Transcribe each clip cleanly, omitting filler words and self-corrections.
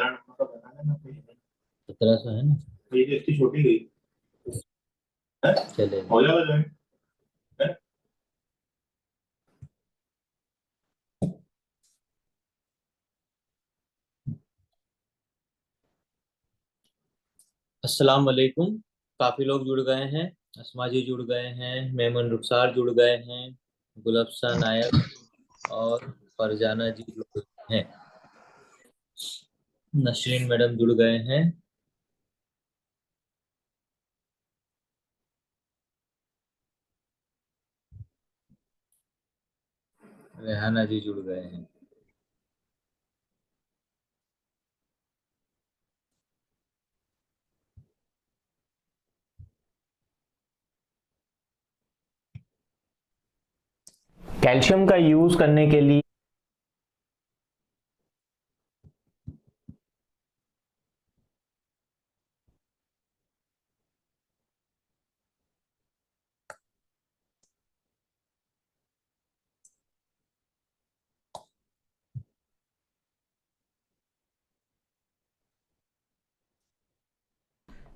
17 number का बनाना ना कोई 1700 है ना। ये तो इतनी छोटी गई है। चले हो जाएगा ज्वाइन है। अस्सलाम वालेकुम। काफी लोग जुड़ गए हैं। अस्मा जी जुड़ गए हैं, मेमन रुखसार जुड़ गए हैं, गुलफ्सा नायक और फरजाना जी जुड़ गए हैं, नसरीन मैडम जुड़ गए हैं। रेहाना जी जुड़ गए हैं। कैल्शियम का यूज करने के लिए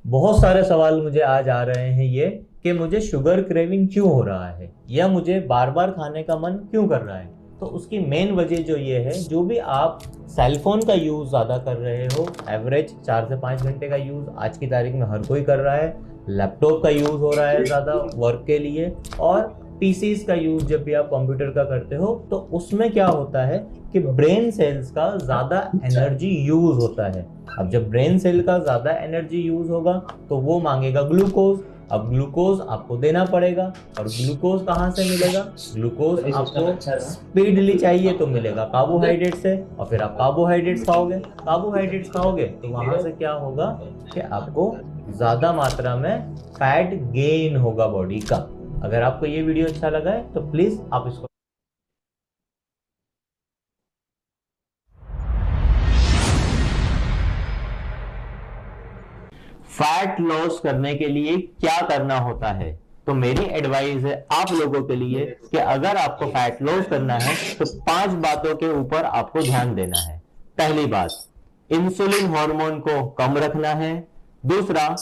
बहुत सारे सवाल मुझे आज आ रहे हैं ये कि मुझे शुगर क्रेविंग क्यों हो रहा है या मुझे बार बार खाने का मन क्यों कर रहा है। तो उसकी मेन वजह जो ये है, जो भी आप सेलफोन का यूज़ ज़्यादा कर रहे हो, एवरेज 4 से 5 घंटे का यूज़ आज की तारीख में हर कोई कर रहा है। लैपटॉप का यूज़ हो रहा है ज़्यादा वर्क के लिए, और पीसीज का यूज़ जब भी आप कंप्यूटर का करते हो तो उसमें क्या होता है कि ब्रेन सेल्स का ज़्यादा एनर्जी यूज़ होता है। अब जब ब्रेन सेल का ज़्यादा एनर्जी यूज़ होगा तो वो मांगेगा ग्लूकोज। अब ग्लूकोज आपको देना पड़ेगा, और ग्लूकोज कहाँ से मिलेगा? ग्लूकोज आपको स्पीडली चाहिए तो मिलेगा कार्बोहाइड्रेट से, और फिर आप कार्बोहाइड्रेट्स खाओगे। कार्बोहाइड्रेट्स खाओगे तो वहां से क्या होगा कि आपको ज़्यादा मात्रा में फैट गेन होगा बॉडी का। अगर आपको ये वीडियो अच्छा लगा है तो प्लीज़ आप इसको फैट लॉस करने के लिए क्या करना होता है। तो मेरी एडवाइस है आप लोगों के लिए कि अगर आपको फैट लॉस करना है तो 5 बातों के ऊपर आपको ध्यान देना है। पहली बात, इंसुलिन हार्मोन को कम रखना है। दूसरा,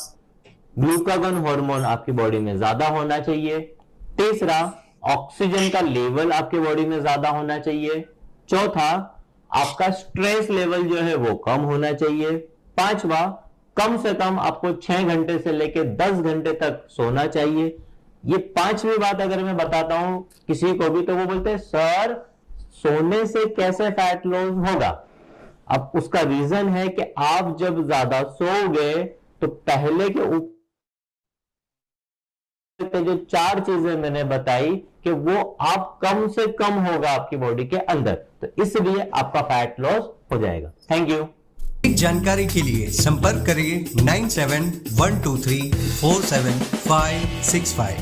ग्लूकागन हार्मोन आपकी बॉडी में ज्यादा होना चाहिए। तीसरा, ऑक्सीजन का लेवल आपके बॉडी में ज्यादा होना चाहिए। चौथा, आपका स्ट्रेस लेवल जो है वो कम होना चाहिए। पांचवा, कम से कम आपको 6 घंटे से लेकर 10 घंटे तक सोना चाहिए। ये पांचवी बात अगर मैं बताता हूं किसी को भी तो वो बोलते हैं सर सोने से कैसे फैट लॉस होगा। अब उसका रीजन है कि आप जब ज्यादा सोओगे तो पहले के ऊपर जो 4 चीजें मैंने बताई कि वो आप कम से कम होगा आपकी बॉडी के अंदर, तो इसलिए आपका फैट लॉस हो जाएगा। Thank you. अधिक जानकारी के लिए संपर्क करिए 9712347565।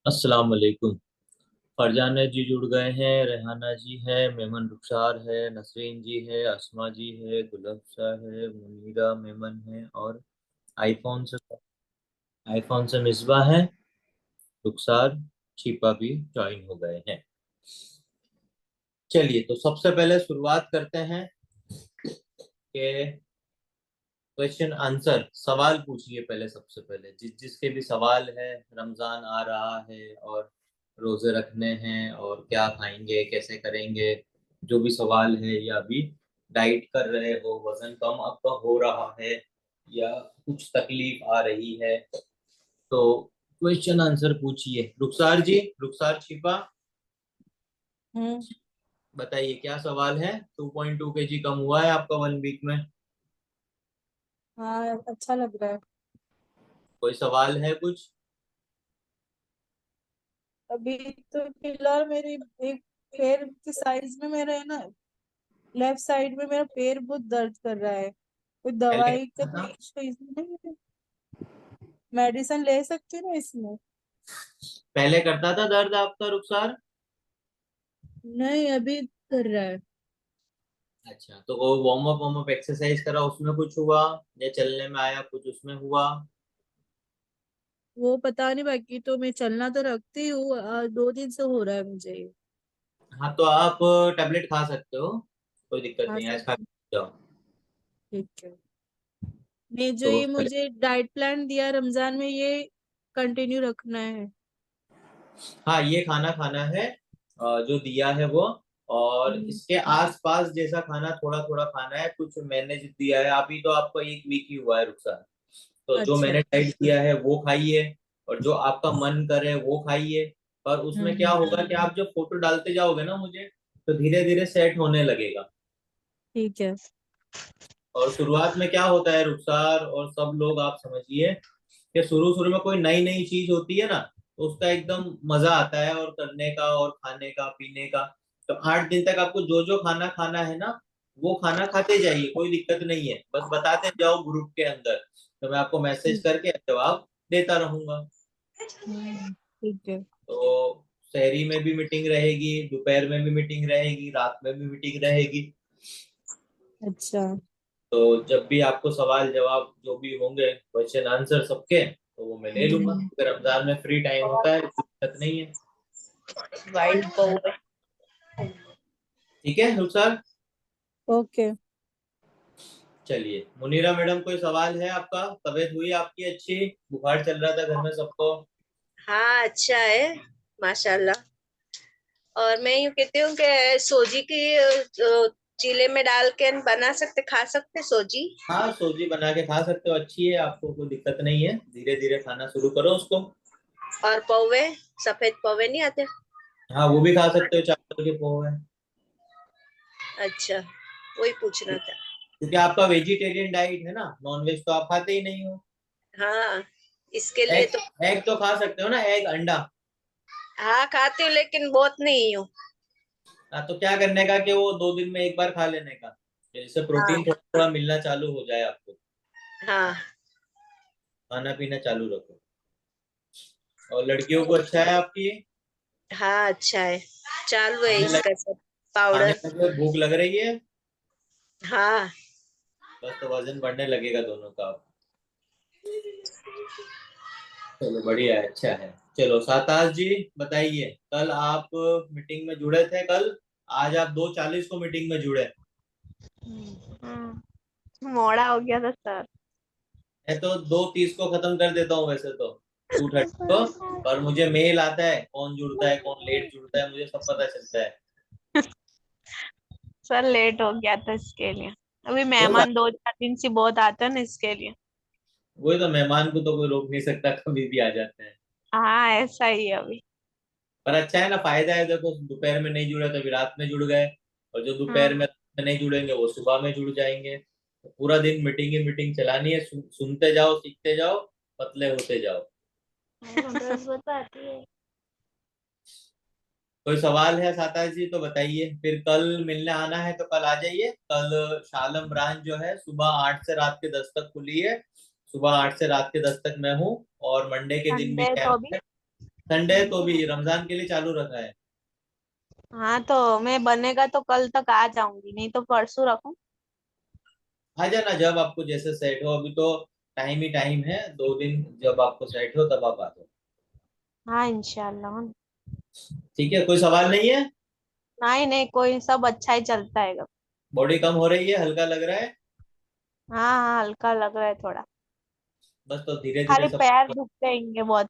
अस्सलाम वालेकुम। फरजाना जी जुड़ गए हैं, रेहाना जी है, मेमन रुखसार है, नसरीन जी है, अस्मा जी है, गुलफ्सा है, मुनीरा मेमन है, और आईफोन से आईफोन से मिसबा है, रुखसार, छिपा भी ज्वाइन हो गए हैं। चलिए, तो सबसे पहले शुरुआत करते हैं कि क्वेश्चन आंसर सवाल पूछिए। पहले सबसे पहले जिसके भी सवाल है, रमजान आ रहा है और रोजे रखने हैं और क्या खाएंगे कैसे करेंगे, जो भी सवाल है, या अभी डाइट कर रहे हो, वजन कम आपका हो रहा है या कुछ तकलीफ आ रही है, तो क्वेश्चन आंसर पूछिए। रुखसार जी, रुखसार छिपा, हम्म। बताइए क्या सवाल है। 2.2 kg कम हुआ है आपका 1 वीक में? हाँ, अच्छा लग रहा है। कोई सवाल है कुछ? अभी तो फिलहाल मेरी एक पैर की साइज में मेरा है ना, लेफ्ट साइड में मेरा पैर बहुत दर्द कर रहा है। कोई पहले दवाई का कोई इशू इसमें नहीं है? मेडिसिन ले सकती हूँ ना इसमें? पहले करता था दर्द आपका रुखसार? नहीं, अभी कर रहा है। अच्छा, तो वो वार्म अप एक्सरसाइज करा उसमें कुछ हुआ, या चलने में आया कुछ उसमें हुआ? वो पता नहीं, बाकी तो मैं चलना तो रखती हूँ, 2 दिन से हो रहा है मुझे ये। हाँ तो आप टेबलेट खा सकते हो, कोई दिक्कत खा नहीं है, आज सकती खा हूँ। के जाओ। ठीक है। ने जो तो ये मुझे डाइट प्लान दिया रमजान में, ये कंटिन्यू रखना है? हाँ, ये खाना खाना है जो दिया है वो, और हम्म, इसके आसपास जैसा खाना थोड़ा थोड़ा खाना है। कुछ मैंने जो दिया है, अभी तो आपको 1 वीक ही हुआ है रुखसार, तो जो अच्छा। मैंने डाइट दिया है वो खाइए, और जो आपका मन करे वो खाइए। पर उसमें क्या हम्म। होगा कि आप जब फोटो डालते जाओगे ना मुझे, तो धीरे धीरे सेट होने लगेगा। ठीक है। और शुरुआत में क्या होता है रुखसार और सब लोग, आप समझिए कि शुरू शुरू में कोई नई नई चीज होती है ना, तो उसका एकदम मजा आता है और करने का और खाने का पीने का। तो 8 दिन तक आपको जो जो खाना खाना है ना, वो खाना खाते जाइए, कोई दिक्कत नहीं है, बस बताते जाओ ग्रुप के अंदर, तो मैं आपको मैसेज करके जवाब देता रहूंगा। ठीक है। तो शहरी में भी मीटिंग रहेगी, दोपहर में भी मीटिंग रहेगी, रात में भी मीटिंग रहेगी। अच्छा। तो जब भी आपको सवाल जवाब जो भी होंगे, क्वेश्चन आंसर सबके, तो वो मैं ले लूंगा, हम्म, अगर रमजान में फ्री टाइम होता है, कोई दिक्कत नहीं है। ठीक है रुखसार। ओके। चलिए मुनीरा मैडम, कोई सवाल है आपका? तबीयत हुई आपकी अच्छी? बुखार चल रहा था घर में सबको। हाँ अच्छा है, माशाल्लाह। और मैं यूँ कहती हूँ कि सोजी की चीले में डाल के बना सकते, खा सकते सोजी। हाँ, सोजी बना के खा सकते हो, अच्छी है, आपको कोई दिक्कत नहीं है, धीरे धीरे खाना शुरू करो उसको। और पौवे, सफेद पौवे नहीं आते? हाँ, वो भी खा सकते हो, चावल के पोहे। अच्छा, वही पूछना था। क्योंकि आपका वेजिटेरियन डाइट है ना, नॉन वेज तो आप खाते ही नहीं हो। हाँ, इसके लिए एग, तो। एग तो खा सकते हो ना, एग अंडा। हाँ खाती हूँ, लेकिन बहुत नहीं हूँ। हाँ, तो क्या करने का कि वो 2 दिन में एक बार खा लेने का, जिससे हाँ प्रोटीन थोड़ा थोड़ा मिलना चालू हो जाए आपको। हाँ। खाना पीना चालू रखो। और लड़कियों को अच्छा है आपकी? हाँ अच्छा है, चालू है खाने लगे? इसका सब खाने पाउडर। लगे, भूख लग रही है? हाँ। बस तो वजन बढ़ने लगेगा दोनों का। चलो बढ़िया है, अच्छा है। चलो साताश जी, बताइए, कल आप मीटिंग में जुड़े थे कल, आज आप 2:40 को मीटिंग में जुड़े। मोड़ा हो गया था सर। मैं तो 2:30 को खत्म कर देता हूँ वैसे तो, 2:30 को। पर मुझे मेल आता है कौन जुड़ता है कौन लेट जुड़ता है, मुझे सब पता चलता है। सर लेट हो गया था इसके लिए। अभी कोई बात, मेहमान 2-4 दिन से बहुत आते हैं ना, इसके लिए। वही तो, मेहमान को तो कोई रोक नहीं सकता, कभी भी आ जाते हैं। हाँ ऐसा ही है अभी। पर अच्छा है ना, फायदा है, देखो दोपहर में नहीं जुड़े तो अभी रात में जुड़ गए, और जो दोपहर हाँ। में नहीं जुड़ेंगे वो सुबह में जुड़ जाएंगे। तो पूरा दिन मीटिंग ही मीटिंग चलानी है, सुनते जाओ, सीखते जाओ, पतले होते जाओ। बताती है। कोई सवाल है साताश जी तो बताइए, फिर कल मिलने आना है तो कल आ जाइए। कल शालम ब्रांच जो है सुबह 8 से रात के 10 तक खुली है, सुबह 8 से रात के 10 तक मैं हूँ। और मंडे के दिन भी संडे तो कैंप भी। है, संडे तो भी रमजान के लिए चालू रखा है। हाँ तो मैं बनेगा तो कल तक आ जाऊंगी, नहीं तो परसों रखूं। आ जाना जब आपको जैसे सेट हो, अभी तो टाइम ही टाइम है, 2 दिन, जब आपको सेट हो तब आप आ जाओ। हाँ इंशाल्लाह। ठीक है, कोई सवाल नहीं है? नहीं नहीं, कोई सब अच्छा ही चलता है। बॉडी कम हो रही है, हल्का लग रहा है? हाँ हाँ, हल्का लग रहा है थोड़ा। बस तो धीरे धीरे खाली सब। पैर दुखते हैं बहुत।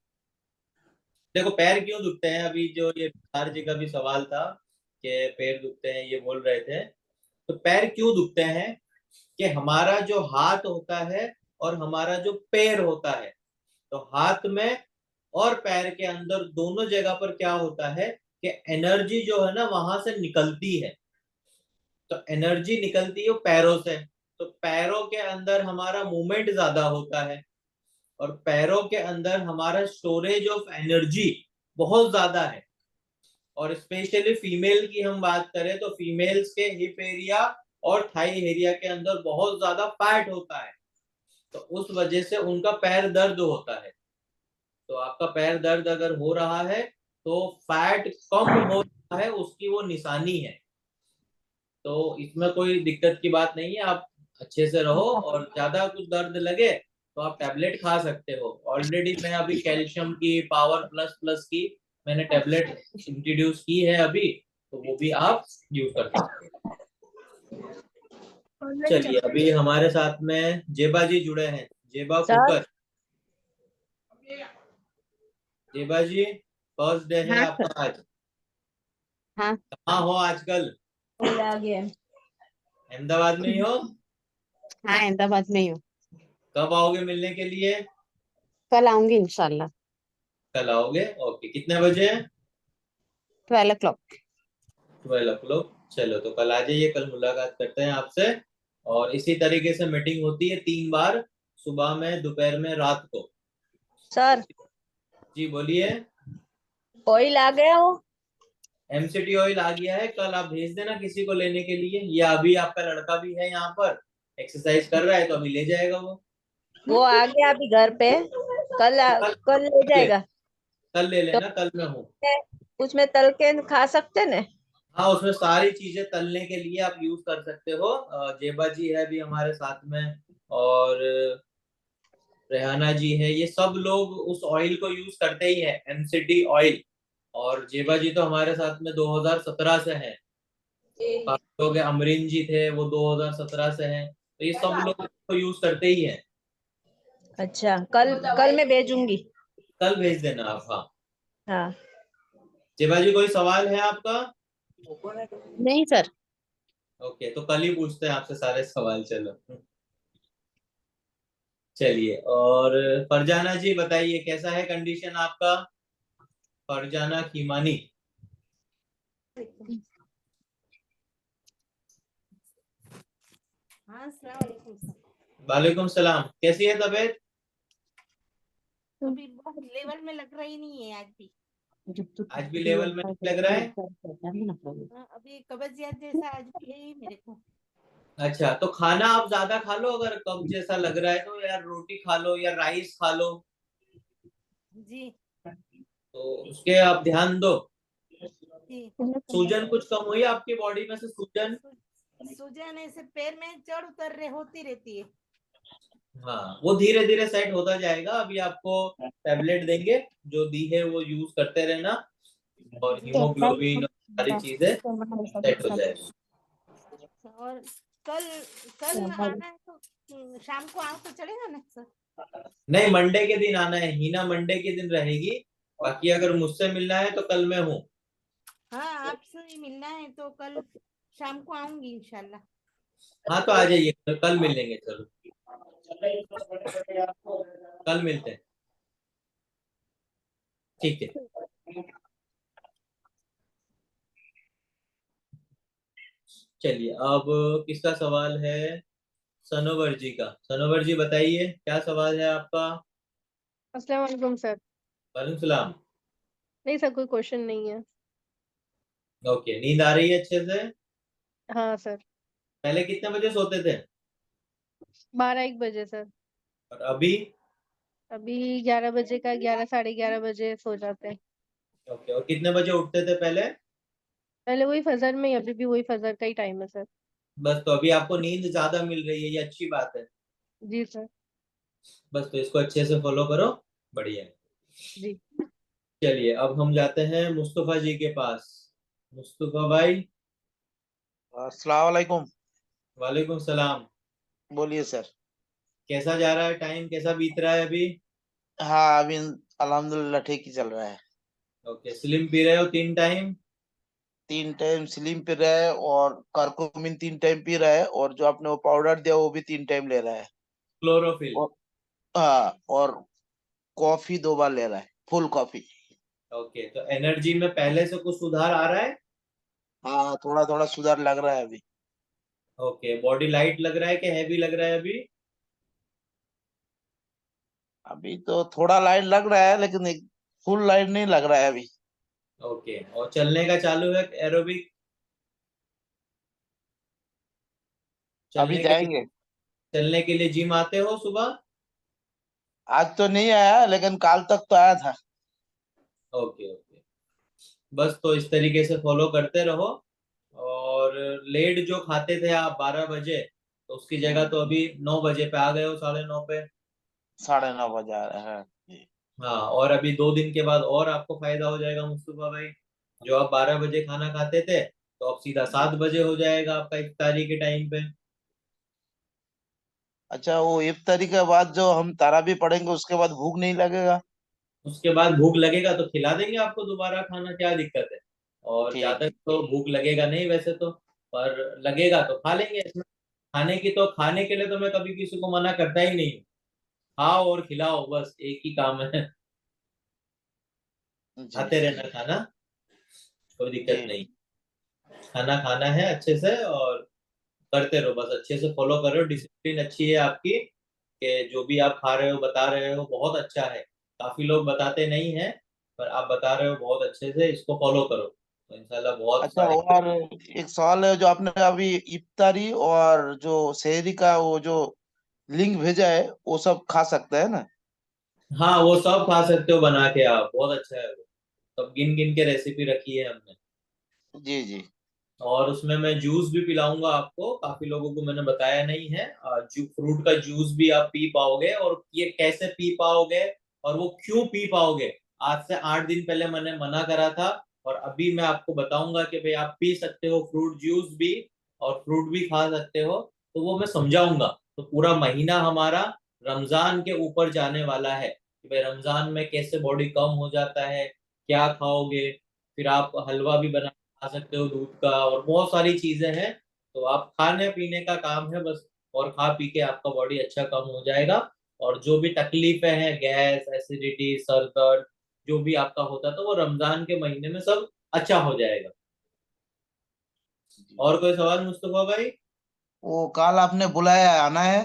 देखो पैर क्यों दुखते हैं, अभी जो ये बिहार जी का भी सवाल था कि पैर दुखते हैं, ये बोल रहे थे। तो पैर क्यों दुखते हैं कि हमारा जो हाथ होता है और हमारा जो पैर होता है, तो हाथ में और पैर के अंदर दोनों जगह पर क्या होता है कि एनर्जी जो है ना वहां से निकलती है। तो एनर्जी निकलती है पैरों से, तो पैरों के अंदर हमारा मूवमेंट ज्यादा होता है, और पैरों के अंदर हमारा स्टोरेज ऑफ एनर्जी बहुत ज्यादा है। और स्पेशली फीमेल की हम बात करें तो फीमेल्स के हिप एरिया और थाई एरिया के अंदर बहुत ज्यादा फैट होता है, तो उस वजह से उनका पैर दर्द होता है। तो आपका पैर दर्द अगर हो रहा है तो फैट कम हो रहा है, उसकी वो निशानी है। तो इसमें कोई दिक्कत की बात नहीं है, आप अच्छे से रहो, और ज्यादा कुछ दर्द लगे तो आप टैबलेट खा सकते हो। ऑलरेडी मैं अभी कैल्शियम की, पावर प्लस प्लस की मैंने टैबलेट इंट्रोड्यूस की है अभी, तो वो भी आप यूज कर सकते हो। चलिए, अभी हमारे साथ में जेबा जी जुड़े हैं। जेबा सर। कुकर। जेबा जी, फर्स्ट डे है हाँ आपका सर। आज। हाँ। कहाँ हो आजकल? आ गया। अहमदाबाद में ही हो? हाँ, अहमदाबाद में ही हूँ। कब आओगे मिलने के लिए? कल आऊंगी इंशाल्लाह। कल आओगे, ओके। कितने बजे? 12 o'clock। 12 o'clock। चलो, तो कल आ जाइए, कल मुलाकात करते हैं आपसे। और इसी तरीके से मीटिंग होती है 3 बार, सुबह में, दोपहर में, रात को। सर, जी बोलिए। ऑयल आ गया हो? एमसीटी ऑयल आ गया है, कल आप भेज देना किसी को लेने के लिए, या अभी आपका लड़का भी है यहाँ पर, एक्सरसाइज कर रहा है, तो अभी ले जाएगा वो आ गया अभी घर पे। कल ले ले, जाएगा। कल ले तो लेना, कल मैं हूँ। उसमें तल के खा सकते ने? हाँ, उसमें सारी चीजें तलने के लिए आप यूज कर सकते हो। जेबा जी है भी हमारे साथ में, और रेहाना जी है, ये सब लोग उस ऑयल को यूज करते ही है, एमसीटी ऑयल। और जेबा जी तो हमारे साथ में 2017 से हैं। काफी लोग हैं, अमरीन जी थे, वो 2017 से हैं, तो ये सब लोग इसको यूज करते ही हैं। अच्छा, कल मैं भेजूंगी। कल भेज देना आप। हाँ हाँ। जेबा जी, कोई सवाल है आपका? नहीं सर। ओके, तो कल ही पूछते हैं आपसे सारे सवाल। चलो, चलिए। और फरजाना जी बताइए, कैसा है कंडीशन आपका? फरजाना खीमानी। हाँ, अस्सलाम वालेकुम सर। वालेकुम सलाम, कैसी है तबीयत? अभी बहुत लेवल में लग रही नहीं है आज भी। आज भी लेवल में नहीं लग रहा है? हाँ, अभी कब्जियत जैसा आज भी है ही मेरे को। अच्छा, तो खाना आप ज्यादा खा लो, अगर कब्ज जैसा लग रहा है तो यार रोटी खा लो या राइस खा लो, जी तो उसके आप ध्यान दो। जी। सूजन कुछ कम हुई आपकी बॉडी में से? सूजन? सूजन ऐसे पैर में चढ़ उतर रहे होती रहती है। हाँ, वो धीरे धीरे सेट होता जाएगा। अभी आपको टैबलेट देंगे, जो दी है वो यूज करते रहना, और हीमोग्लोबिन और सारी चीजें सेट हो जाएगी। और कल कल आना है तो शाम को आओ तो चलेगा ना सर? नहीं, मंडे के दिन आना है, हीना मंडे के दिन रहेगी। बाकी अगर मुझसे मिलना है तो कल मैं हूँ। हाँ, आपसे मिलना है तो कल शाम को आऊंगी इंशाल्लाह। हाँ, तो आ जाइए, कल मिल लेंगे। चलो, कल मिलते हैं, ठीक है। चलिए, अब किसका सवाल है? सनोवर जी का। सनोवर जी बताइए, क्या सवाल है आपका? अस्सलाम वालेकुम सर। वालेकुम सलाम। नहीं सर, कोई क्वेश्चन नहीं है। ओके, नींद आ रही है अच्छे से? हाँ सर। पहले कितने बजे सोते थे? 12-1 बजे सर। और अभी? अभी 11 बजे का, 11 साढ़े 11 बजे सो जाते हैं। ओके, और कितने बजे उठते थे पहले? पहले वही फजर में ही, अभी भी वही फजर का ही टाइम है सर। बस, तो अभी आपको नींद ज्यादा मिल रही है, ये अच्छी बात है। जी सर। बस, तो इसको अच्छे से फॉलो करो, बढ़िया है। जी। चलिए, अब हम जाते हैं मुस्तफा जी के पास। मुस्तफा भाई। अस्सलाम वालेकुम। वालेकुम सलाम। बोलिए सर। कैसा जा रहा है टाइम, कैसा बीत रहा है अभी? हाँ, अभी अल्हम्दुलिल्लाह ठीक ही चल रहा है। ओके, स्लिम पी रहे हो 3 टाइम? 3 टाइम स्लिम पी रहा है, और करकुमिन 3 टाइम पी रहा है, और जो आपने वो पाउडर दिया वो भी 3 टाइम ले रहा है। क्लोरोफिल? और हाँ, और कॉफी 2 बार ले रहा है, फुल कॉफी। ओके, तो एनर्जी में पहले से कुछ सुधार आ रहा है? हाँ, थोड़ा थोड़ा सुधार लग रहा है अभी। ओके, बॉडी लाइट लग रहा है कि हैवी लग रहा है अभी? अभी तो थोड़ा लाइट लग रहा है, लेकिन फुल लाइट नहीं लग रहा है अभी। ओके, और चलने का चालू है एरोबिक? अभी चलने के लिए, जाएंगे। चलने के लिए जिम आते हो सुबह? आज तो नहीं आया, लेकिन काल तक तो आया था। ओके ओके, बस तो इस तरीके से फॉलो करते रहो। और लेट जो खाते थे आप 12 बजे, तो उसकी जगह तो अभी 9 बजे पे आ गए हो, 9:30 पे। 9:30 बजे आ रहा है जी। हाँ, और अभी 2 दिन के बाद और आपको फायदा हो जाएगा मुस्तफा भाई। जो आप 12 बजे खाना खाते थे, तो अब सीधा 7 बजे हो जाएगा आपका इफ्तारी के टाइम पे। अच्छा, वो इफ्तारी के बाद जो हम तराबी पढ़ेंगे उसके बाद भूख नहीं लगेगा? उसके बाद भूख लगेगा तो खिला देंगे आपको दोबारा खाना, क्या दिक्कत है। और ठीक ज्यादा है। तो भूख लगेगा नहीं वैसे तो, पर लगेगा तो खा लेंगे इसमें। खाने के लिए तो मैं कभी किसी को मना करता ही नहीं हूँ। खाओ और खिलाओ, बस एक ही काम है। जी खाते रहना खाना, कोई जी दिक्कत नहीं। खाना खाना है अच्छे से, और करते रहो, बस अच्छे से फॉलो कर रहे हो, डिसिप्लिन अच्छी है आपकी, कि जो भी आप खा रहे हो बता रहे हो बहुत अच्छा है। काफी लोग बताते नहीं हैं, पर आप बता रहे हो बहुत अच्छे से, इसको फॉलो करो तो इंशाल्लाह बहुत अच्छा, सारे। और एक सवाल है, जो आपने अभी इफ्तारी और जो सेहरी का वो जो लिंक भेजा है वो सब खा सकते हैं ना? हाँ, वो सब खा सकते हो बना के आप, बहुत अच्छा है वो। सब गिन गिन के रेसिपी रखी है हमने। जी जी। और उसमें मैं जूस भी पिलाऊंगा आपको, काफी लोगों को मैंने बताया नहीं है। फ्रूट का जूस भी आप पी पाओगे, और ये कैसे पी पाओगे और वो क्यों पी पाओगे, आज से 8 दिन पहले मैंने मना करा था। और अभी मैं आपको बताऊंगा कि भाई आप पी सकते हो फ्रूट जूस भी, और फ्रूट भी खा सकते हो। तो वो मैं समझाऊंगा। तो पूरा महीना हमारा रमजान के ऊपर जाने वाला है, कि भाई रमजान में कैसे बॉडी कम हो जाता है, क्या खाओगे। फिर आप हलवा भी बना खा सकते हो दूध का, और बहुत सारी चीजें हैं। तो आप खाने पीने का काम है बस, और खा पी के आपका बॉडी अच्छा कम हो जाएगा। और जो भी तकलीफें हैं, गैस, एसिडिटी, सर दर्द, जो भी आपका होता था, वो रमजान के महीने में सब अच्छा हो जाएगा। और कोई सवाल मुस्तफा भाई? वो कल आपने बुलाया है, आना है?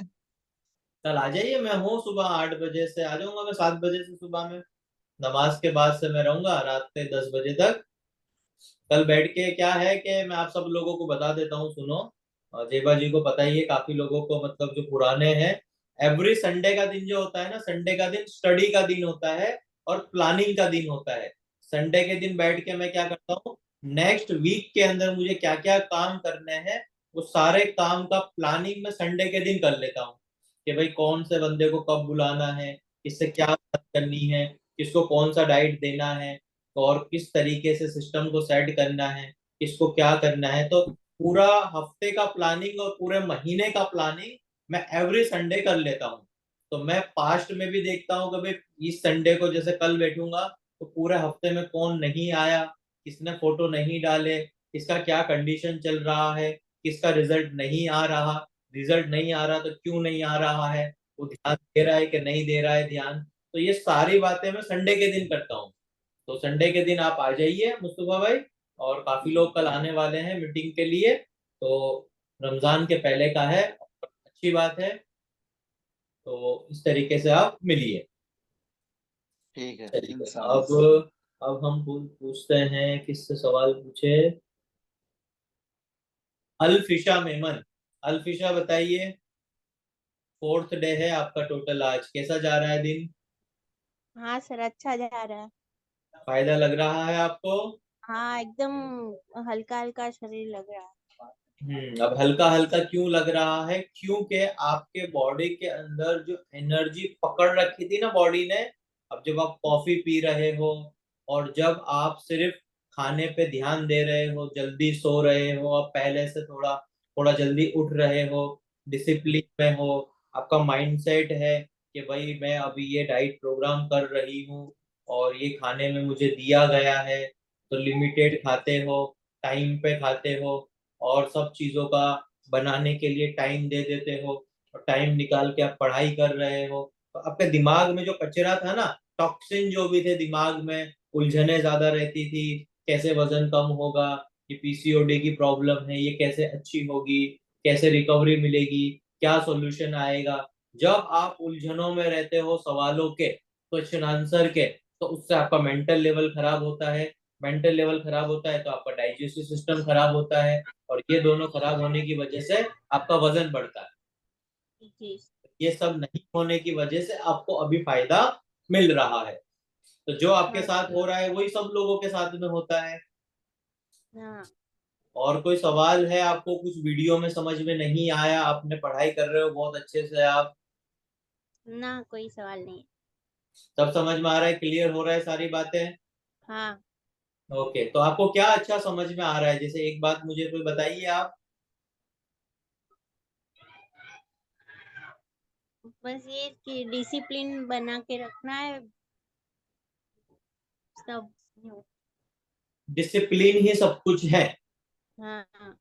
कल आ जाइए, मैं हूँ, सुबह 8 बजे से आ जाऊंगा मैं, 7 बजे से सुबह में। नमाज के बाद से मैं रहूंगा रात के 10 बजे तक। कल बैठ के क्या है कि मैं आप सब लोगों को बता देता हूँ, सुनो। जेबा जी को पता ही है, काफी लोगों को, मतलब जो पुराने हैं। एवरी संडे का दिन जो होता है ना, संडे का दिन स्टडी का दिन होता है, और प्लानिंग का दिन होता है। संडे के दिन बैठ के मैं क्या करता हूँ, नेक्स्ट वीक के अंदर मुझे क्या क्या काम करने हैं, वो सारे काम का प्लानिंग मैं संडे के दिन कर लेता हूँ। कि भाई कौन से बंदे को कब बुलाना है, किससे क्या बात करनी है, किसको कौन सा डाइट देना है, और किस तरीके से सिस्टम को सेट करना है, किसको क्या करना है। तो पूरा हफ्ते का प्लानिंग और पूरे महीने का प्लानिंग मैं एवरी संडे कर लेता हूँ। तो मैं पास्ट में भी देखता हूँ कि भाई इस संडे को जैसे कल बैठूंगा, तो पूरे हफ्ते में कौन नहीं आया, किसने फोटो नहीं डाले, किसका क्या कंडीशन चल रहा है, किसका रिजल्ट नहीं आ रहा, रिजल्ट नहीं आ रहा तो क्यों नहीं आ रहा है, वो ध्यान दे रहा है कि नहीं दे रहा है ध्यान। तो ये सारी बातें मैं संडे के दिन करता हूँ। तो संडे के दिन आप आ जाइए मुस्तफा भाई। और काफी लोग कल आने वाले हैं मीटिंग के लिए, तो रमजान के पहले का है, और अच्छी बात है। तो इस तरीके से आप मिलिए। ठीक है, चलिए, इंशाल्लाह। अब हम पूछते हैं, किससे सवाल पूछे। अल्फिशा मेमन, अल्फिशा बताइए। 4th डे है आपका टोटल, आज कैसा जा रहा है दिन? हाँ सर, अच्छा जा रहा है। फायदा लग रहा है आपको? हाँ, एकदम हल्का हल्का शरीर लग रहा है। अब हल्का हल्का क्यों लग रहा है? क्योंकि आपके बॉडी के अंदर जो एनर्जी पकड़ रखी थी ना बॉडी ने, अब जब आप कॉफी पी रहे हो, और जब आप सिर्फ खाने पे ध्यान दे रहे हो, जल्दी सो रहे हो, अब पहले से थोड़ा थोड़ा जल्दी उठ रहे हो, डिसिप्लिन में हो, आपका माइंडसेट है कि भाई मैं अभी ये डाइट प्रोग्राम कर रही हूँ, और ये खाने में मुझे दिया गया है, तो लिमिटेड खाते हो, टाइम पे खाते हो, और सब चीजों का बनाने के लिए टाइम दे देते हो, और टाइम निकाल के आप पढ़ाई कर रहे हो। तो आपके दिमाग में जो कचरा था ना, टॉक्सिन जो भी थे दिमाग में, उलझने ज्यादा रहती थी, कैसे वजन कम होगा, ये पीसीओडी की प्रॉब्लम है, ये कैसे अच्छी होगी, कैसे रिकवरी मिलेगी, क्या सॉल्यूशन आएगा। जब आप उलझनों में रहते हो सवालों के, क्वेश्चन आंसर के, तो उससे आपका मेंटल लेवल खराब होता है। मेंटल लेवल खराब होता है तो आपका डाइजेस्टिव सिस्टम खराब होता है, और ये दोनों खराब होने की वजह से आपका वजन बढ़ता है। जी। ये सब नहीं होने की वजह से आपको अभी फायदा मिल रहा है। तो जो आपके हाँ। साथ हो रहा है वही सब लोगों के साथ में होता है। हाँ। और कोई सवाल है आपको? कुछ वीडियो में समझ में नहीं आया? आपने पढ़ाई कर रहे हो बहुत अच्छे से आप। ना कोई सवाल नहीं। सब समझ में आ रहा है, क्लियर हो रहा है सारी बातें? हाँ। ओके, तो आपको क्या अच्छा समझ में आ रहा है? जैसे एक बात मुझे कोई बताइए आप। बस ये कि डिसिप्लिन बना के रखना है सब। डिसिप्लिन ही सब कुछ है। हाँ हाँ।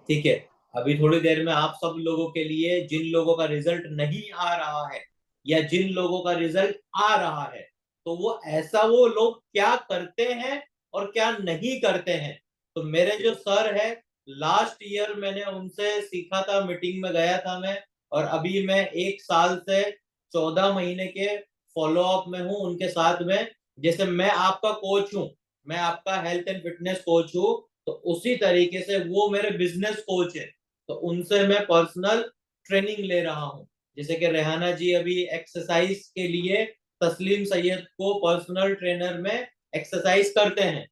ठीक है। अभी थोड़ी देर में आप सब लोगों के लिए, जिन लोगों का रिजल्ट नहीं आ रहा है या जिन लोगों का रिजल्ट आ रहा है, तो वो लोग क्या करते हैं और क्या नहीं करते हैं। तो मेरे जो सर है, लास्ट ईयर मैंने उनसे सीखा था, मीटिंग में गया था मैं, और अभी मैं 1 साल से 14 महीने के फॉलो अप में हूँ उनके साथ में। जैसे मैं आपका कोच हूँ, मैं आपका हेल्थ एंड फिटनेस कोच हूँ, तो उसी तरीके से वो मेरे बिजनेस कोच है। तो उनसे मैं पर्सनल ट्रेनिंग ले रहा हूँ। जैसे कि रेहाना जी अभी एक्सरसाइज के लिए तस्लीम सैयद को पर्सनल ट्रेनर में एक्सरसाइज करते हैं।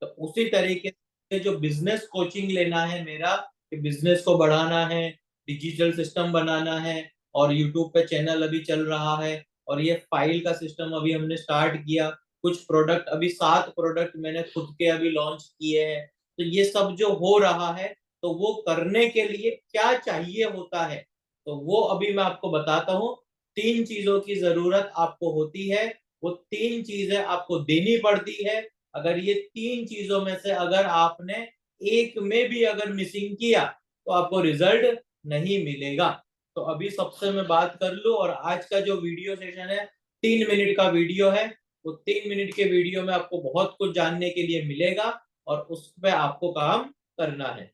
तो उसी तरीके से जो बिजनेस कोचिंग लेना है मेरा, कि बिजनेस को बढ़ाना है, डिजिटल सिस्टम बनाना है, और यूट्यूब पे चैनल अभी चल रहा है, और ये फाइल का सिस्टम अभी हमने स्टार्ट किया। कुछ प्रोडक्ट, अभी 7 प्रोडक्ट मैंने खुद के अभी लॉन्च किए हैं। तो ये सब जो हो रहा है, तो वो करने के लिए क्या चाहिए होता है, तो वो अभी मैं आपको बताता हूँ। 3 चीजों की जरूरत आपको होती है, वो 3 चीजें आपको देनी पड़ती है। अगर ये 3 चीजों में से अगर आपने एक में भी अगर मिसिंग किया, तो आपको रिजल्ट नहीं मिलेगा। तो अभी सबसे मैं बात कर लूं, और आज का जो वीडियो सेशन है 3 मिनट का वीडियो है। वो 3 मिनट के वीडियो में आपको बहुत कुछ जानने के लिए मिलेगा, और उस पर आपको काम करना है।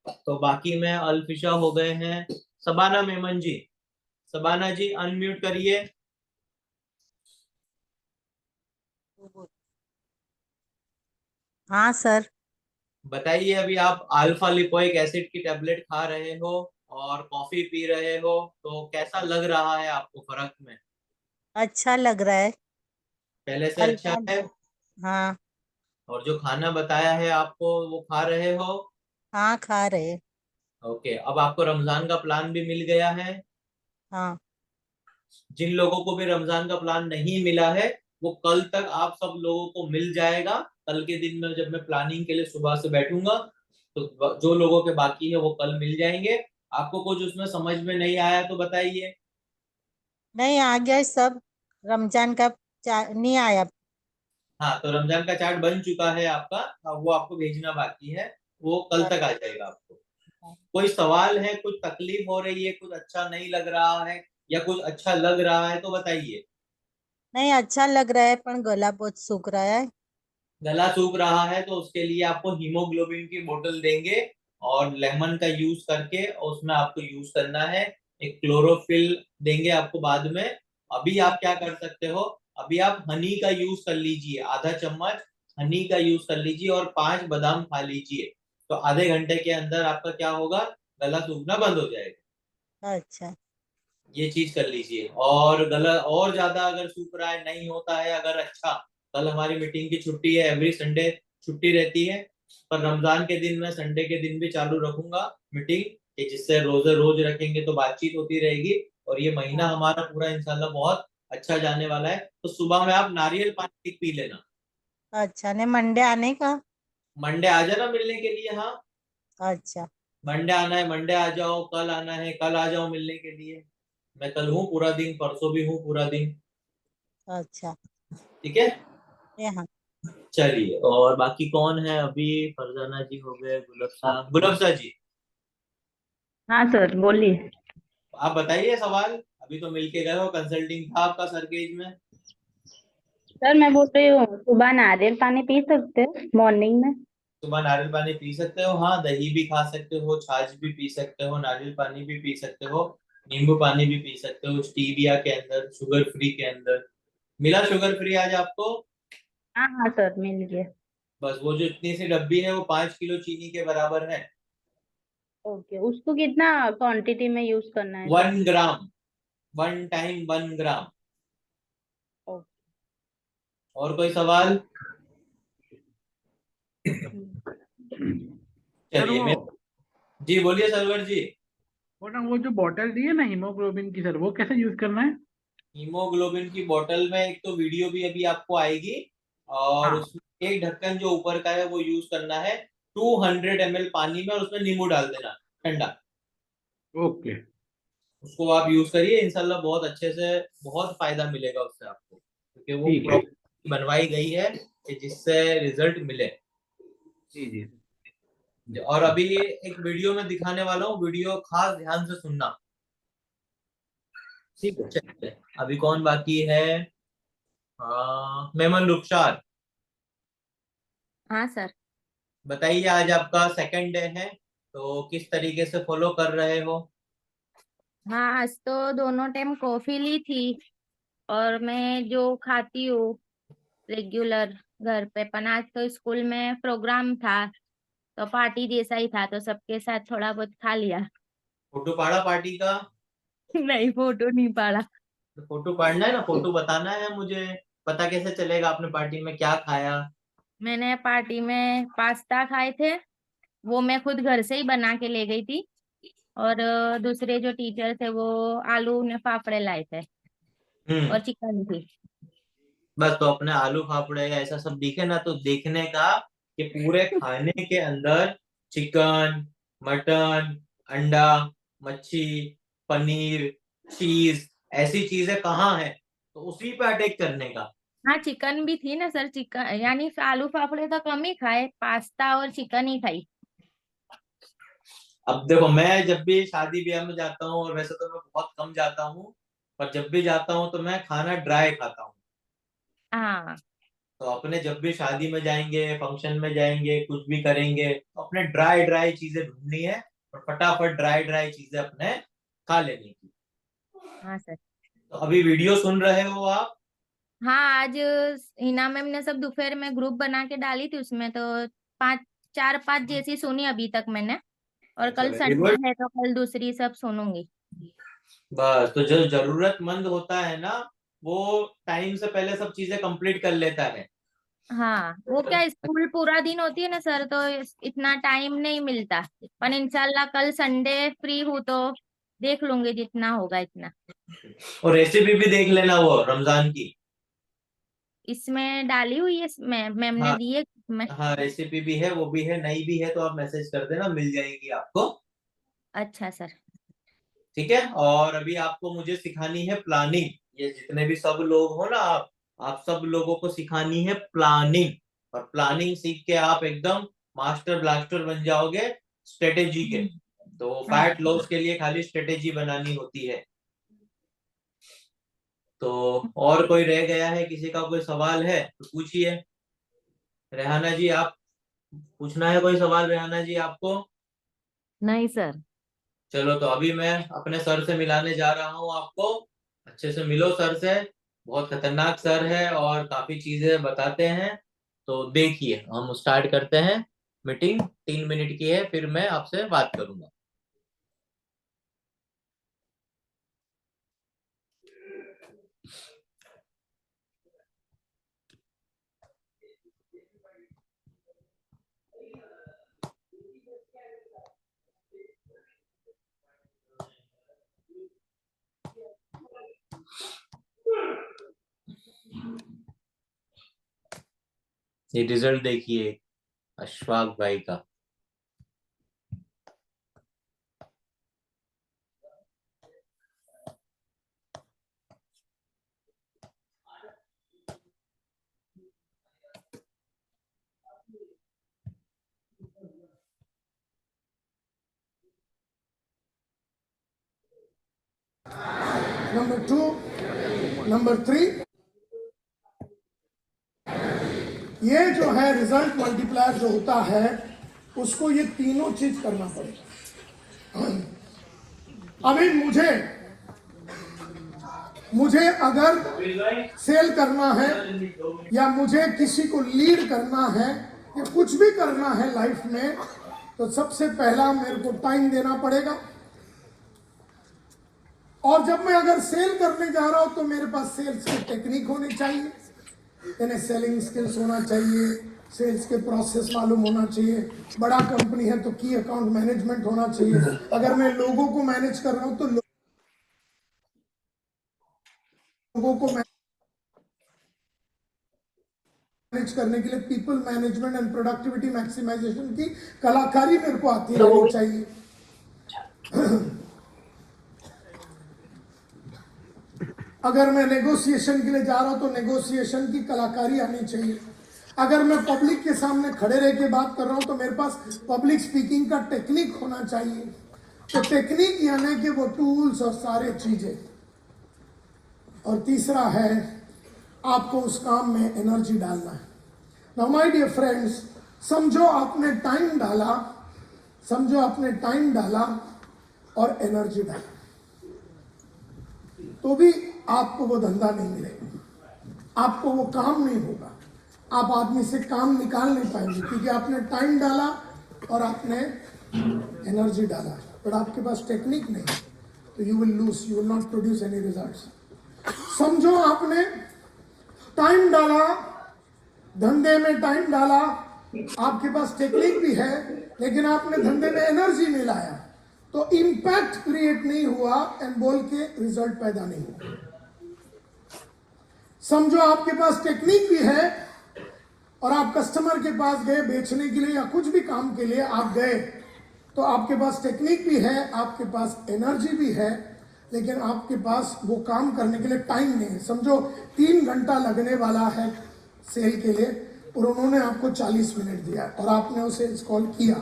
तो बाकी में अल्फिशा हो गए हैं, सबाना मेमन जी। सबाना जी अनम्यूट करिए। हाँ सर। बताइए, अभी आप अल्फा लिपोइक एसिड की टेबलेट खा रहे हो और कॉफी पी रहे हो, तो कैसा लग रहा है आपको फर्क में? अच्छा लग रहा है। पहले से अच्छा अल्फा। है? हाँ। और जो खाना बताया है आपको, वो खा रहे हो? हाँ खा रहे। ओके, अब आपको रमजान का प्लान भी मिल गया है। हाँ। जिन लोगों को भी रमजान का प्लान नहीं मिला है, वो कल तक आप सब लोगों को मिल जाएगा। कल के दिन में जब मैं प्लानिंग के लिए सुबह से बैठूंगा, तो जो लोगों के बाकी है वो कल मिल जाएंगे। आपको कुछ उसमें समझ में नहीं आया तो बताइए। नहीं आ गया है सब। रमजान का नहीं आया। हाँ, तो रमजान का चार्ट बन चुका है आपका, अब वो आपको भेजना बाकी है। वो कल तक आ जाएगा आपको। कोई सवाल है, कुछ तकलीफ हो रही है, कुछ अच्छा नहीं लग रहा है, या कुछ अच्छा लग रहा है तो बताइए। नहीं अच्छा लग रहा है पर गला बहुत सूख रहा है। गला सूख रहा है, तो उसके लिए आपको हीमोग्लोबिन की बोतल देंगे, और लेमन का यूज करके उसमें आपको यूज करना है। एक क्लोरोफिल देंगे आपको बाद में। अभी आप क्या कर सकते हो, अभी आप हनी का यूज कर लीजिए, आधा चम्मच हनी का यूज कर लीजिए, और 5 बादाम खा लीजिए। तो आधे घंटे के अंदर आपका क्या होगा, गला सूखना बंद हो जाएगा। अच्छा। ये चीज कर लीजिए। और गला और ज्यादा अगर सूख रहा है, नहीं होता है अगर, अच्छा, कल हमारी मीटिंग की छुट्टी है, एवरी संडे छुट्टी रहती है, पर रमजान के दिन मैं संडे के दिन भी चालू रखूंगा मीटिंग, कि जिससे रोजे रोज रखेंगे तो बातचीत होती रहेगी। और ये महीना हाँ। हमारा पूरा इंशाल्लाह बहुत अच्छा जाने वाला है। तो सुबह में आप नारियल पानी पी लेना। अच्छा ने मंडे आने का। मंडे आ जाना मिलने के लिए। हाँ, अच्छा। मंडे आना है, मंडे आ जाओ, कल आना है, कल आ जाओ मिलने के लिए। मैं कल हूँ पूरा दिन, परसों भी हूँ पूरा दिन। अच्छा। ठीक है। ये हाँ। चलिए, और बाकी कौन है अभी? फरजाना जी हो गए, गुलफ्सा जी। हाँ सर बोलिए। आप बताइए सवाल। अभी तो मिलके गए हो, कंसल्टिंग था आपका सर के एज में। सर मैं बोल रही हूँ सुबह नारियल पानी पी सकते हैं मॉर्निंग में। सुबह नारियल पानी पी सकते हो, हाँ, दही भी खा सकते हो, छाछ भी पी सकते हो, नारियल पानी भी पी सकते हो, नींबू पानी भी पी सकते हो, स्टीविया के अंदर, शुगर फ्री के अंदर। मिला शुगर फ्री आज आपको? हाँ हाँ सर मिल गया। बस वो जो इतनी सी डब्बी है, वो 5 किलो चीनी के बराबर है। ओके उसको कितना क्वांटिटी में यूज करना है सर? 1 ग्राम, 1 टाइम 1 ग्राम। ओके। और कोई सवाल? सर चलिए वो मैं, जी बोलिए सरवर जी। और ना वो जो बॉटल दी है ना हीमोग्लोबिन की सर, वो कैसे यूज करना है? हीमोग्लोबिन की बोतल में एक तो वीडियो भी अभी आपको आएगी, और हाँ। उसमें एक ढक्कन जो ऊपर का है वो यूज करना है 200 ml पानी में, और उसमें नींबू डाल देना ठंडा। ओके। उसको आप यूज करिए, इंशाल्लाह बहुत अच्छे से, बहुत फायदा मिलेगा उससे आपको, क्योंकि वो ठीक है। प्रॉपर बनवाई गई है कि जिससे रिजल्ट मिले। जी जी। और अभी एक वीडियो में दिखाने वाला हूँ, वीडियो खास ध्यान से सुनना। ठीक है। चलिए, अभी कौन बाकी है? मेमन रुखसार, हाँ सर। बताइए, आज आपका सेकंड डे है, तो किस तरीके से फॉलो कर रहे हो? हाँ, आज तो दोनों टाइम कॉफी ली थी, और मैं जो खाती हूँ रेगुलर घर पे, पर आज तो स्कूल में प्रोग्राम था तो पार्टी जैसा ही था, तो सबके साथ थोड़ा बहुत खा लिया। फोटो पाड़ा पार्टी का? नहीं, फोटो नहीं पाड़ा। तो फोटो पाड़ना है ना, फोटो बताना है मुझे, पता कैसे चलेगा आपने पार्टी में क्या खाया? मैंने पार्टी में पास्ता खाए थे, वो मैं खुद घर से ही बना के ले गई थी, और दूसरे जो टीचर थे वो आलू ने फाफड़े लाए थे और चिकन थी। बस, तो अपने आलू फाफड़े या ऐसा सब दिखे ना, तो देखने का कि पूरे खाने के अंदर चिकन, मटन, अंडा, मच्छी, पनीर, चीज, ऐसी चीजें कहाँ है, तो उसी पे अटैक करने का। हाँ, चिकन भी थी ना सर, चिकन यानी आलू फाफड़े तो कम ही खाए, पास्ता और चिकन ही खाई। अब देखो, मैं जब भी शादी ब्याह में जाता हूँ, और वैसे तो मैं बहुत कम जाता हूँ, पर जब भी जाता हूँ तो मैं खाना ड्राई खाता हूँ। हाँ। तो अपने जब भी शादी में जाएंगे, फंक्शन में जाएंगे, कुछ भी करेंगे, तो अपने ड्राई ड्राई चीजें ढूंढनी है, और फटाफट ड्राई ड्राई चीजें अपने खा लेनी की। हाँ सर। तो अभी वीडियो सुन रहे हो आप? हाँ, आज हिना मैम ने सब दोपहर में ग्रुप बना के डाली थी, उसमें तो 4-5 जैसी सुनी अभी तक मैंने, और अच्छा, कल वेरी संडे गुड। है तो कल दूसरी सब सुनूंगी। बस, तो जो जरूरतमंद होता है ना, वो टाइम से पहले सब चीजें कंप्लीट कर लेता है। हाँ, वो क्या स्कूल पूरा दिन होती है ना सर, तो इतना टाइम नहीं मिलता, पर इंशाल्लाह कल संडे फ्री हूँ तो देख लूंगी जितना होगा इतना। और रेसिपी भी देख लेना वो रमजान की। इसमें डाली हुई है, मैम ने हाँ, दी है मैं। हाँ, रेसिपी भी है, वो भी है, नई भी है, तो आप मैसेज कर देना, मिल जाएगी आपको। अच्छा सर। ठीक है। और अभी आपको मुझे सिखानी है प्लानिंग। ये जितने भी सब लोग हो ना, आप सब लोगों को सिखानी है प्लानिंग। और प्लानिंग सीख के आप एकदम मास्टर ब्लास्टर बन जाओगे स्ट्रेटेजी के। तो हाँ फैट लॉस के लिए खाली स्ट्रेटेजी बनानी होती है। तो और कोई रह गया है, किसी का कोई सवाल है तो पूछिए। रेहाना जी, आप पूछना है कोई सवाल? रेहाना जी, आपको? नहीं सर। चलो, तो अभी मैं अपने सर से मिलाने जा रहा हूँ आपको। अच्छे से मिलो सर से, बहुत खतरनाक सर है और काफी चीजें बताते हैं। तो देखिए, हम स्टार्ट करते हैं। मीटिंग 3 मिनट की है, फिर मैं आपसे बात करूंगा। ये रिजल्ट देखिए अशफाक भाई का। नंबर 2, नंबर 3, ये जो है रिजल्ट मल्टीप्लायर जो होता है, उसको ये तीनों चीज करना पड़ेगा। अभी मुझे अगर सेल करना है, या मुझे किसी को लीड करना है, या कुछ भी करना है लाइफ में, तो सबसे पहला मेरे को टाइम देना पड़ेगा। और जब मैं अगर सेल करने जा रहा हूं तो मेरे पास सेल्स की टेक्निक होनी चाहिए, यानी सेलिंग स्किल्स होना चाहिए, सेल्स के प्रोसेस मालूम होना चाहिए, बड़ा कंपनी है तो की अकाउंट मैनेजमेंट होना चाहिए, अगर मैं लोगों को मैनेज कर रहा हूँ तो लोगों को मैनेज करने के लिए people management and productivity maximisation की कलाकारी मेरे को आती रहनी चाहिए। अगर मैं नेगोशिएशन के लिए जा रहा हूं तो नेगोशिएशन की कलाकारी आनी चाहिए। अगर मैं पब्लिक के सामने खड़े रह के बात कर रहा हूं तो मेरे पास पब्लिक स्पीकिंग का टेक्निक होना चाहिए। तो टेक्निक यानी कि वो टूल्स और सारे चीजें। और तीसरा है आपको उस काम में एनर्जी डालना है। नाउ माय डियर फ्रेंड्स, समझो आपने टाइम डाला और एनर्जी डाला तो भी आपको वो धंधा नहीं मिलेगा, आपको वो काम नहीं होगा, आप आदमी से काम निकाल नहीं पाएंगे क्योंकि आपने टाइम डाला और आपने एनर्जी डाला, बट आपके पास टेक्निक नहीं तो you will lose, you will not produce any results. समझो आपने टाइम डाला, धंधे में टाइम डाला, आपके पास टेक्निक भी है लेकिन आपने धंधे में एनर्जी नहीं लाया तो इंपैक्ट क्रिएट नहीं हुआ एंड बोल के रिजल्ट पैदा नहीं हुआ। समझो आपके पास टेक्निक भी है और आप कस्टमर के पास गए बेचने के लिए या कुछ भी काम के लिए आप गए तो आपके पास टेक्निक भी है, आपके पास एनर्जी भी है, लेकिन आपके पास वो काम करने के लिए टाइम नहीं है। समझो 3 घंटा लगने वाला है सेल के लिए और उन्होंने आपको 40 मिनट दिया और आपने उसे इंस्टॉल किया।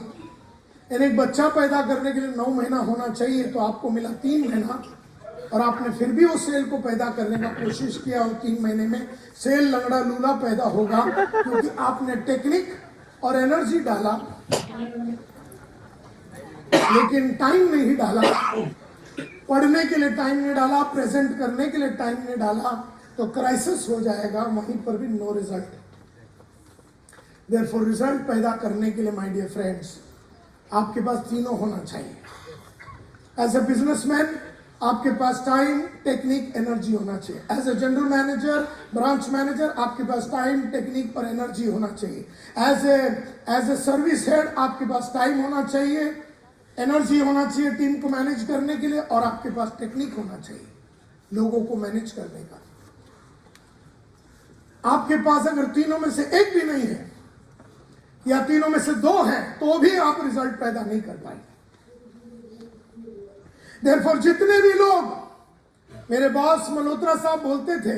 यानी एक बच्चा पैदा करने के लिए 9 महीना होना चाहिए तो आपको मिला 3 महीना और आपने फिर भी उस सेल को पैदा करने का कोशिश किया और 3 महीने में सेल लंगड़ा लूला पैदा होगा क्योंकि आपने टेक्निक और एनर्जी डाला लेकिन टाइम नहीं डाला, पढ़ने के लिए टाइम नहीं डाला, प्रेजेंट करने के लिए टाइम नहीं डाला तो क्राइसिस हो जाएगा, वहीं पर भी नो रिजल्ट। देयरफॉर रिजल्ट पैदा करने के लिए माय डियर फ्रेंड्स आपके पास तीनों होना चाहिए। एज ए बिजनेसमैन आपके पास टाइम, टेक्निक, एनर्जी होना चाहिए। As a general manager, branch manager आपके पास टाइम, टेक्निक और एनर्जी होना चाहिए। एज ए सर्विस हेड आपके पास टाइम होना चाहिए, एनर्जी होना चाहिए टीम को मैनेज करने के लिए और आपके पास टेक्निक होना चाहिए लोगों को मैनेज करने का। आपके पास अगर तीनों में से एक भी नहीं है या तीनों में से 2 है तो भी आप रिजल्ट पैदा नहीं कर पाएंगे। देयरफॉर जितने भी लोग, मेरे बॉस मल्होत्रा साहब बोलते थे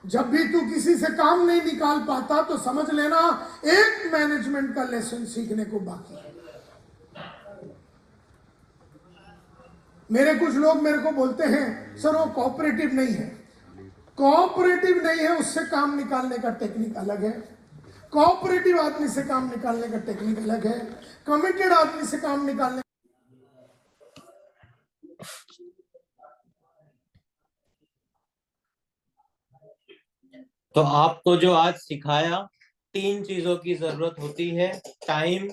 जब भी तू किसी से काम नहीं निकाल पाता तो समझ लेना एक मैनेजमेंट का लेसन सीखने को बाकी है। मेरे कुछ लोग मेरे को बोलते हैं सर वो कोऑपरेटिव नहीं है। कोऑपरेटिव नहीं है उससे काम निकालने का टेक्निक अलग है, कोऑपरेटिव आदमी से काम निकालने का टेक्निक अलग है, कमिटेड आदमी से काम निकालने तो आपको जो आज सिखाया 3 चीजों की जरूरत होती है, टाइम,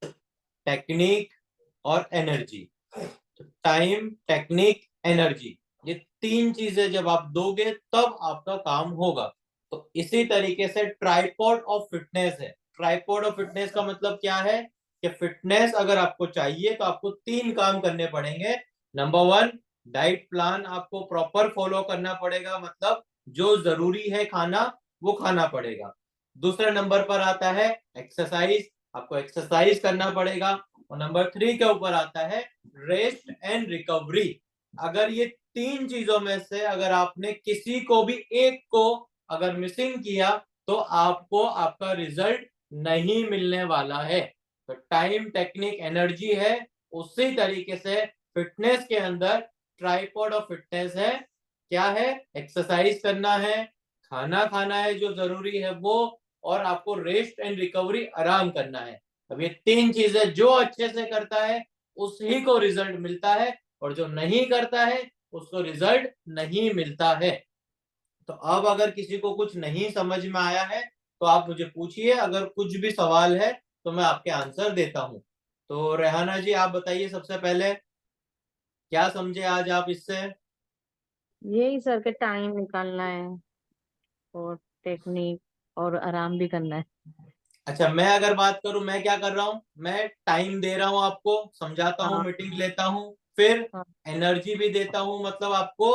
टेक्निक और एनर्जी। टाइम, टेक्निक, एनर्जी, ये 3 चीजें जब आप दोगे तब आपका काम होगा। तो इसी तरीके से ट्राइपॉड ऑफ फिटनेस है। ट्राइपॉड ऑफ फिटनेस का मतलब क्या है कि फिटनेस अगर आपको चाहिए तो आपको 3 काम करने पड़ेंगे। नंबर 1, डाइट प्लान आपको प्रॉपर फॉलो करना पड़ेगा, मतलब जो जरूरी है खाना वो खाना पड़ेगा। दूसरे नंबर पर आता है एक्सरसाइज, आपको एक्सरसाइज करना पड़ेगा। और नंबर 3 के ऊपर आता है रेस्ट एंड रिकवरी। अगर ये 3 चीजों में से अगर आपने किसी को भी एक को अगर मिसिंग किया तो आपको आपका रिजल्ट नहीं मिलने वाला है। तो टाइम, टेक्निक, एनर्जी है, उसी तरीके से फिटनेस के अंदर ट्राइपॉड ऑफ फिटनेस है। क्या है? एक्सरसाइज करना है, खाना खाना है जो जरूरी है वो, और आपको रेस्ट एंड रिकवरी आराम करना है। अब ये 3 चीजें जो अच्छे से करता है उसी को रिजल्ट मिलता है और जो नहीं करता है उसको रिजल्ट नहीं मिलता है। तो अब अगर किसी को कुछ नहीं समझ में आया है तो आप मुझे पूछिए, अगर कुछ भी सवाल है तो मैं आपके आंसर देता हूं। तो रेहाना जी आप बताइए सबसे पहले क्या समझे आज आप इससे? यही सर के टाइम निकालना है और टेक्निक और आराम भी करना है। अच्छा, मैं अगर बात करूं, मैं क्या कर रहा हूं, मैं टाइम दे रहा हूं आपको, समझाता हूं, हाँ मीटिंग लेता हूं, फिर हाँ एनर्जी भी देता हूं, मतलब आपको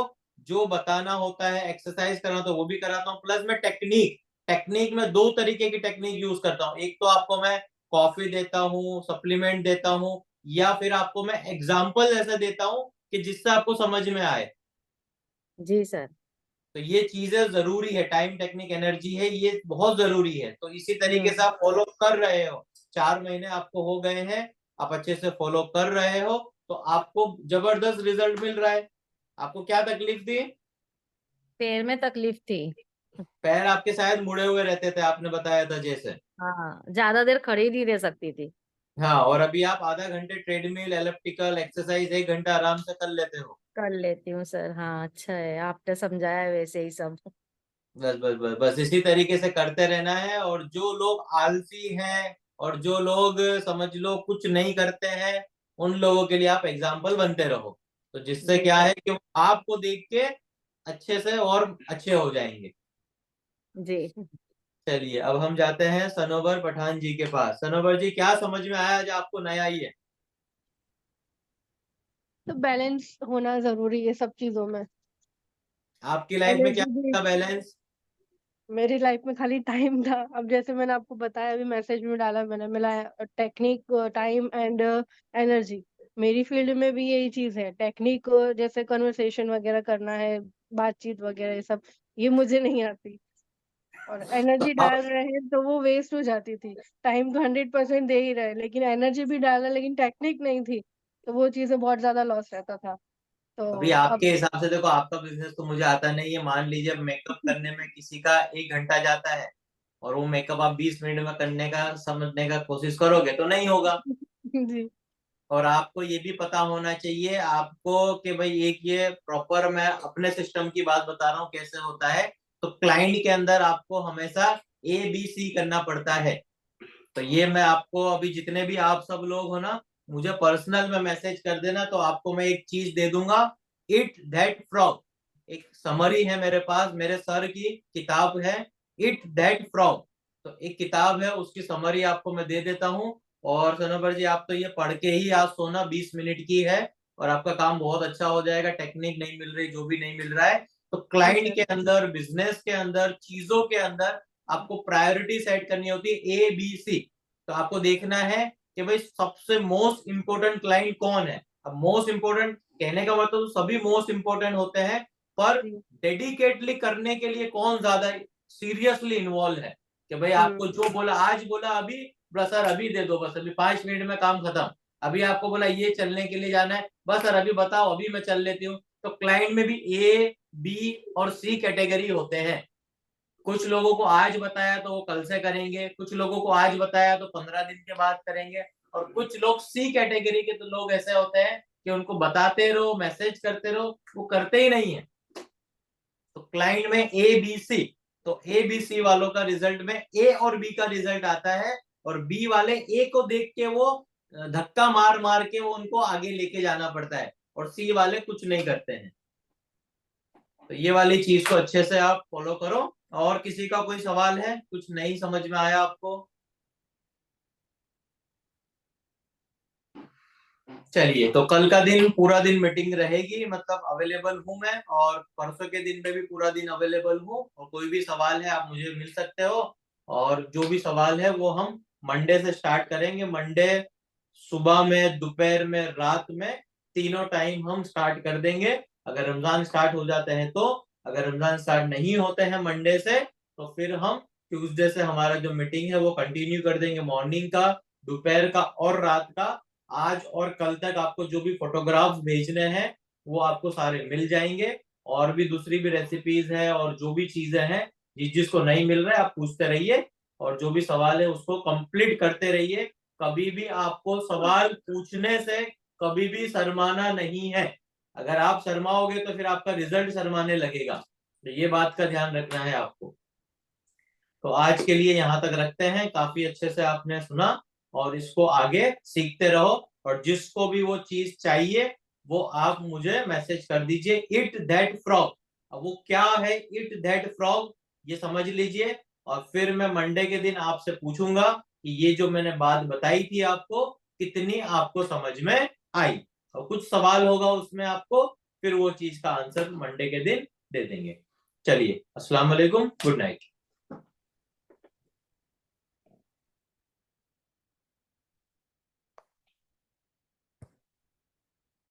जो बताना होता है, एक्सरसाइज करना तो वो भी कराता हूं, प्लस मैं टेक्निक टेक्निक में 2 तरीके की टेक्निक यूज करता हूं। एक तो आपको मैं कॉफी देता हूं, सप्लीमेंट देता हूं, या फिर आपको मैं एग्जाम्पल ऐसा देता हूं कि जिससे आपको समझ में आए। जी सर। तो ये चीजें जरूरी है, टाइम, टेक्निक, एनर्जी है, ये बहुत जरूरी है। तो इसी तरीके से आप फॉलो कर रहे हो, 4 महीने आपको हो गए हैं, आप अच्छे से फॉलो कर रहे हो, तो आपको जबरदस्त रिजल्ट मिल रहा है। आपको क्या तकलीफ थी? पैर में तकलीफ थी। पैर आपके शायद मुड़े हुए रहते थे, आपने बताया था जैसे। हाँ, ज्यादा देर खड़ी नहीं रह सकती थी। हाँ, और अभी आप आधा घंटे ट्रेडमिल, एलिप्टिकल एक्सरसाइज 1 घंटा आराम से कर लेते हो। कर लेती हूँ सर। हाँ, अच्छा है, आपने समझाया है वैसे ही सब। बस बस बस बस इसी तरीके से करते रहना है। और जो लोग आलसी हैं और जो लोग समझ लो कुछ नहीं करते हैं, उन लोगों के लिए आप एग्जाम्पल बनते रहो, तो जिससे जी क्या सर। है कि वो आपको देख के अच्छे से और अच्छे हो जाएंगे। जी। चलिए, अब हम जाते हैं सनोवर पठान जी के पास। सनोवर जी, क्या समझ में आया जो आपको नया ही है? तो बैलेंस होना जरूरी है सब चीजों में। आपकी लाइफ में क्या एनर्जी भी। था बैलेंस? मेरी लाइफ में खाली टाइम था। अब जैसे मैंने आपको बताया, अभी मैसेज में डाला मैंने, मिला टेक्निक, टाइम एंड एनर्जी। मेरी फील्ड में भी यही चीज है। टेक्निक जैसे कन्वर्सेशन वगैरह करना है, बातचीत वगैरह, ये सब ये मुझे नहीं आती। और एनर्जी डाल रहे हैं तो वो वेस्ट हो जाती थी। टाइम तो 100% दे ही रहे, लेकिन एनर्जी भी डाला लेकिन टेक्निक नहीं थी, तो वो चीजें बहुत ज्यादा लॉस रहता था। अभी तो आपके अब हिसाब से देखो, आपका बिजनेस तो मुझे आता नहीं है, मान लीजिए मेकअप करने में किसी का 1 घंटा जाता है, और वो मेकअप आप 20 मिनट में करने का समझने का कोशिश करोगे तो नहीं होगा। जी और आपको ये भी पता होना चाहिए आपको कि भाई, एक ये प्रॉपर, मैं अपने सिस्टम की बात बता रहा हूँ कैसे होता है। तो क्लाइंट के अंदर आपको हमेशा ABC करना पड़ता है। तो ये मैं आपको अभी, जितने भी आप सब लोग हो ना, मुझे पर्सनल में मैसेज कर देना, तो आपको मैं एक चीज दे दूंगा, इट दैट फ्रॉग। एक समरी है मेरे पास, मेरे सर की किताब है, इट दैट फ्रॉग। तो एक किताब है, उसकी समरी आपको मैं दे देता हूँ। और सनोवर जी, आप तो ये पढ़ के ही आज सोना, 20 मिनट की है, और आपका काम बहुत अच्छा हो जाएगा। टेक्निक नहीं मिल रही, जो भी नहीं मिल रहा है, तो जी क्लाइंट सर। के अंदर, बिजनेस के अंदर, चीजों के अंदर आपको प्रायोरिटी सेट करनी होती है, ABC। तो आपको देखना है कि भाई सबसे मोस्ट इंपोर्टेंट क्लाइंट कौन है। अब मोस्ट इंपोर्टेंट कहने का मतलब तो सभी मोस्ट इंपोर्टेंट होते हैं, पर जी। डेडिकेटली करने के लिए कौन ज्यादा सीरियसली इन्वॉल्व है। कि भाई आपको जो बोला, आज बोला अभी, बस सर अभी दे दो, बस अभी 5 मिनट में काम खत्म। अभी आपको बोला ये चलने के लिए जाना है, बस सर अभी बताओ, अभी मैं चल लेती हूँ। तो क्लाइंट में भी A, B और C कैटेगरी होते हैं। कुछ लोगों को आज बताया तो वो कल से करेंगे, कुछ लोगों को आज बताया तो 15 दिन के बाद करेंगे, और कुछ लोग C कैटेगरी के तो लोग ऐसे होते हैं कि उनको बताते रहो, मैसेज करते रहो, वो करते ही नहीं है। तो क्लाइंट में ABC, तो ABC वालों का रिजल्ट में A और B का रिजल्ट आता है, और B वाले A को देख के वो धक्का मार मार के वो उनको आगे लेके जाना पड़ता है, और C वाले कुछ नहीं करते हैं। तो ये वाली चीज को अच्छे से आप फॉलो करो। और किसी का कोई सवाल है, कुछ नहीं समझ में आया आपको? चलिए, तो कल का दिन पूरा दिन मीटिंग रहेगी, मतलब अवेलेबल हूं मैं, और परसों के दिन में भी पूरा दिन अवेलेबल हूं, और कोई भी सवाल है आप मुझे मिल सकते हो। और जो भी सवाल है वो हम मंडे से स्टार्ट करेंगे। मंडे सुबह में, दोपहर में, रात में, तीनों टाइम हम स्टार्ट कर देंगे, अगर रमजान स्टार्ट हो जाते हैं तो। अगर रमजान स्टार्ट नहीं होते हैं मंडे से, तो फिर हम ट्यूसडे से हमारा जो मीटिंग है वो कंटिन्यू कर देंगे, मॉर्निंग का, दोपहर का और रात का। आज और कल तक आपको जो भी फोटोग्राफ्स भेजने हैं वो आपको सारे मिल जाएंगे। और भी दूसरी भी रेसिपीज है, और जो भी चीजें हैं, जिसको नहीं मिल रहा है आप पूछते रहिए, और जो भी सवाल है उसको कंप्लीट करते रहिए। कभी भी आपको सवाल पूछने से कभी भी शर्माना नहीं है। अगर आप शर्माओगे तो फिर आपका रिजल्ट शर्माने लगेगा, तो ये बात का ध्यान रखना है आपको। तो आज के लिए यहाँ तक रखते हैं, काफी अच्छे से आपने सुना, और इसको आगे सीखते रहो। और जिसको भी वो चीज चाहिए वो आप मुझे मैसेज कर दीजिए, इट दैट फ्रॉग। अब वो क्या है इट दैट फ्रॉग, ये समझ लीजिए। और फिर मैं मंडे के दिन आपसे पूछूंगा कि ये जो मैंने बात बताई थी आपको कितनी आपको समझ में आई, और कुछ सवाल होगा उसमें आपको, फिर वो चीज का आंसर मंडे के दिन दे देंगे। चलिए, अस्सलाम वालेकुम, गुड नाइट।